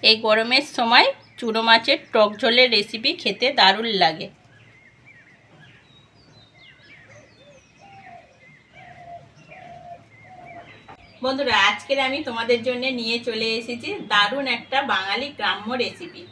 এই গরমের সময় চুনো মাছের টক ঝোলের রেসিপি খেতে দারুণ লাগে। বন্ধুরা, আজকের আমি তোমাদের জন্য নিয়ে চলে এসেছি দারুণ একটা বাঙালি গ্রাম্য রেসিপি,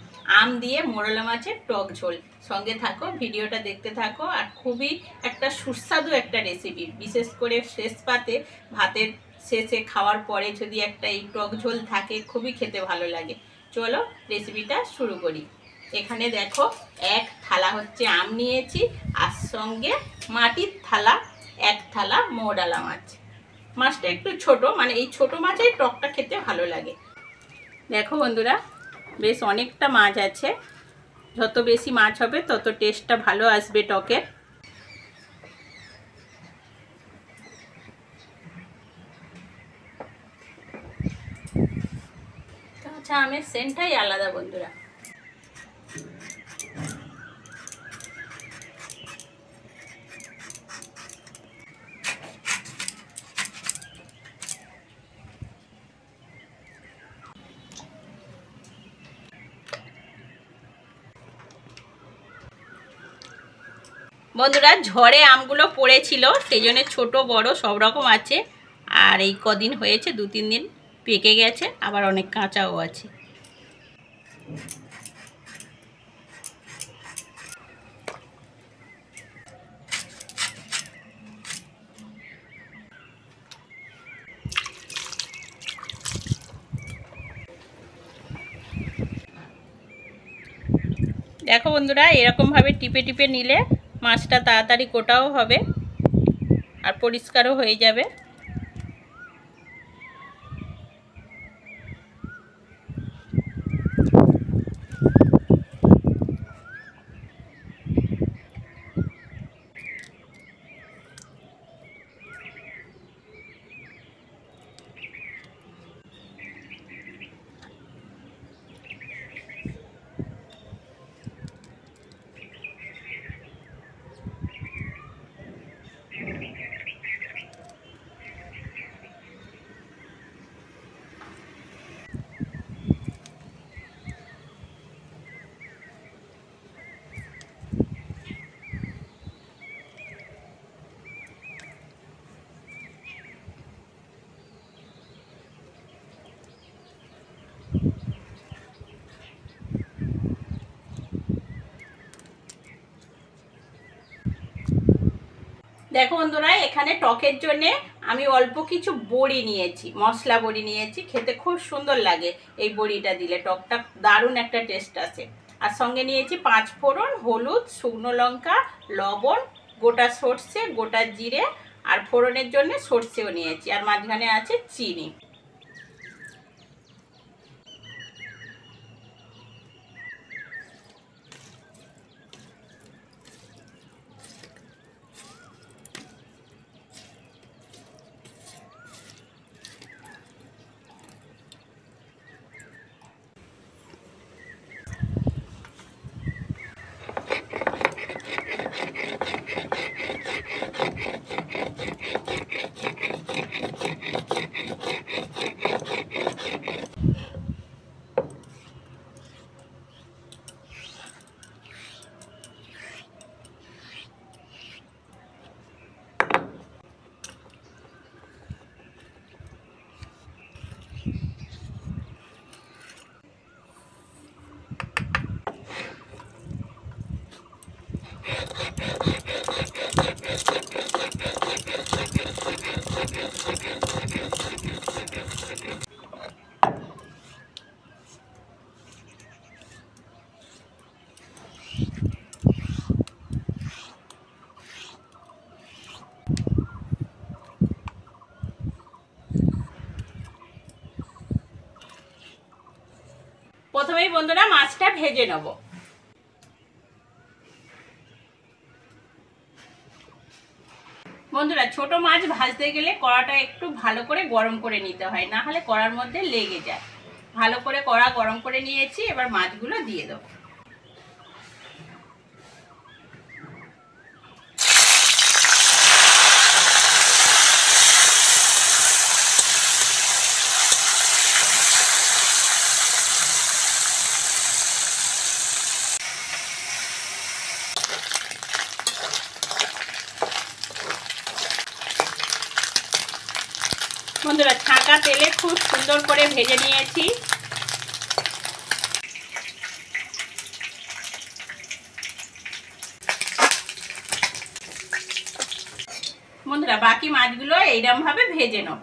আম দিয়ে মোরলা মাছের টক ঝোল। সঙ্গে থাকো, ভিডিওটা দেখতে থাকো। আর খুবই একটা সুস্বাদু একটা রেসিপি, বিশেষ করে শেষ পাতে ভাতের শেষে খাওয়ার পরে যদি একটা এই টক ঝোল থাকে, খুবই খেতে ভালো লাগে। চলো রেসিপিটা শুরু করি। এখানে দেখো, এক থালা হচ্ছে আম নিয়েছি, আর সঙ্গে মাটির থালা এক থালা মোরলা মাছ। মাছটা একটু ছোট, মানে এই ছোট মাছের টকটা খেতে ভালো লাগে। দেখো বন্ধুরা, বেশ অনেকটা মাছ আছে। যত বেশি মাছ হবে তত টেস্টটা ভালো আসবে টকের। আচ্ছা, আমের সেন্টটাই আলাদা বন্ধুরা। বন্ধুরা, ঝড়ে আমগুলো পড়েছিল, সেই জন্য ছোটো বড় সব রকম আছে। আর এই কদিন হয়েছে, 2-3 দিন পেকে গেছে, আবার অনেক কাঁচাও আছে। দেখো বন্ধুরা, এরকমভাবে টিপে টিপে নিলে মাছটা তাড়াতাড়ি কোটাও হবে আর পরিষ্কারও হয়ে যাবে। দেখো বন্ধুরা, এখানে টকের জন্য আমি অল্প কিছু বড়ি নিয়েছি, মশলা বড়ি নিয়েছি। খেতে খুব সুন্দর লাগে এই বড়িটা দিলে, টকটা দারুণ একটা টেস্ট আসে। আর সঙ্গে নিয়েছি 5 ফোড়ন, হলুদ, শুকনো লঙ্কা, লবণ, গোটা সর্ষে, গোটা জিরে, আর ফোড়নের জন্য সর্ষেও নিয়েছি। আর মাঝখানে আছে চিনি। প্রথমেই বন্ধুরা মাছটা ভেজে নেব। বন্ধুরা, ছোট মাছ ভাজতে গেলে কড়াটা একটু ভালো করে গরম করে নিতে হয়, না হলে কড়ার মধ্যে লেগে যায়। ভালো করে কড়া গরম করে নিয়েছি, এবার মাছগুলো দিয়ে দেবো। বন্ধুরা ছাঁকা তেলে খুব সুন্দর করে ভেজে নিয়েছি। বন্ধুরা বাকি মাছগুলো এইরকম ভাবে ভেজে নেব।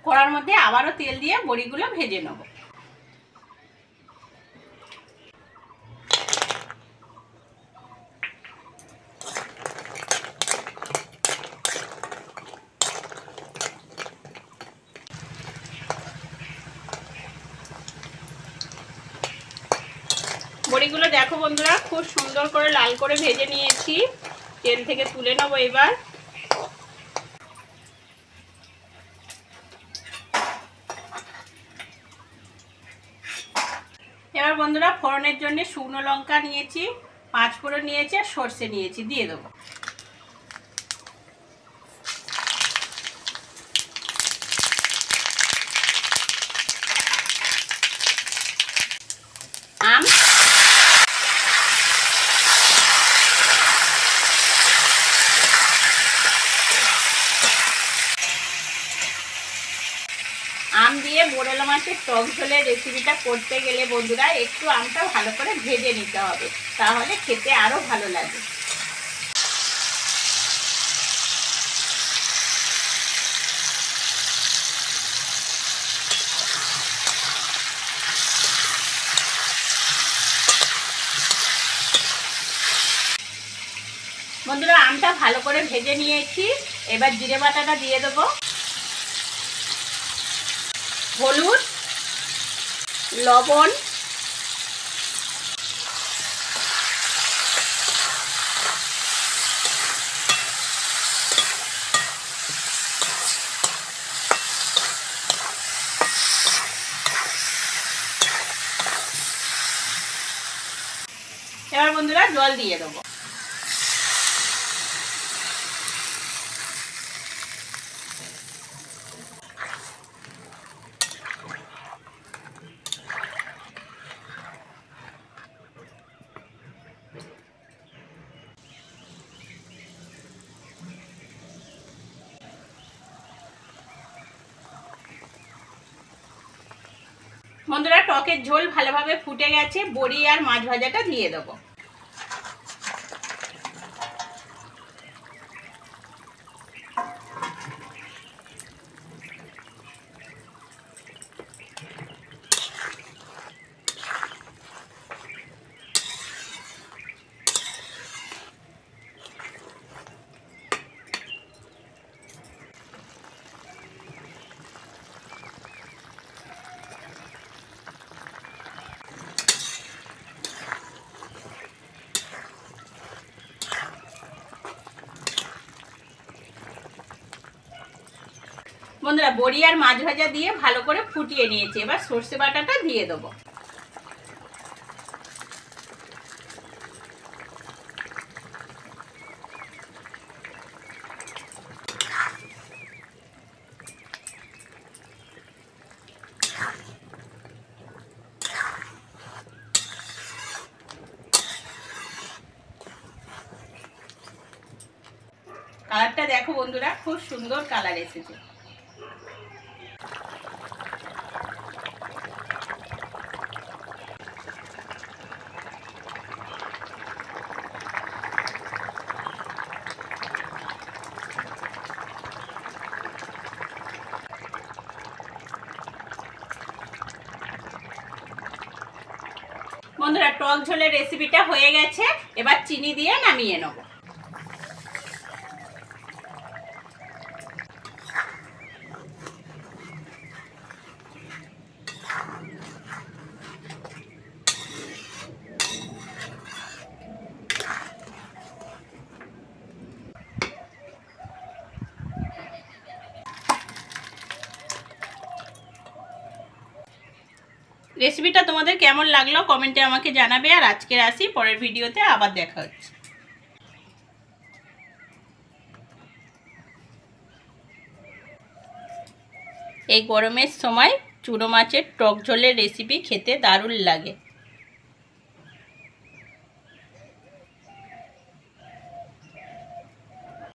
কড়ার মধ্যে আবারও তেল দিয়ে বড়িগুলো ভেজে নেব। বড়িগুলো দেখো বন্ধুরা খুব সুন্দর করে লাল করে ভেজে নিয়েছি, তেল থেকে তুলে নেবো। এবার বন্ধুরা ফোড়নের জন্য শুকনো লঙ্কা নিয়েছি, 5 ফোড়ন নিয়েছি আর সর্ষে নিয়েছি, দিয়ে দেবো। আম, আম দিয়ে মোরলা মাছের টক ঝোলের রেসিপিটা করতে গেলে বন্ধুরা একটু আমটা ভালো করে ভেজে নিতে হবে, তাহলে খেতে আরো ভালো লাগে। বন্ধুরা আমটা ভালো করে ভেজে নিয়েছি, এবার জিরে বাটাটা দিয়ে দেবো, হলুদ, লবণ, এবার বন্ধুরা জল দিয়ে দেবো। বন্ধুরা টকের ঝোল ভালোভাবে ফুটে গেছে, বড়ি আর মাছ ভাজাটা দিয়ে দেবো। বন্ধুরা বড়ি আর মাছ ভাজা দিয়ে ভালো করে ফুটিয়ে নিয়েছি, এবার সর্ষে বাটাটা দিয়ে দেবো। কালারটা দেখো বন্ধুরা খুব সুন্দর কালার এসেছে। বন্ধুরা টক ঝোলের রেসিপিটা হয়ে গেছে, এবার চিনি দিয়ে নামিয়ে নেব। রেসিপিটা তোমাদের কেমন লাগলো কমেন্টে আমাকে জানাবে। আর আজকের আসি, পরের ভিডিওতে আবার দেখা হচ্ছে। এই গরমের সময় চুনো মাছের টক ঝোলের রেসিপি খেতে দারুণ লাগে।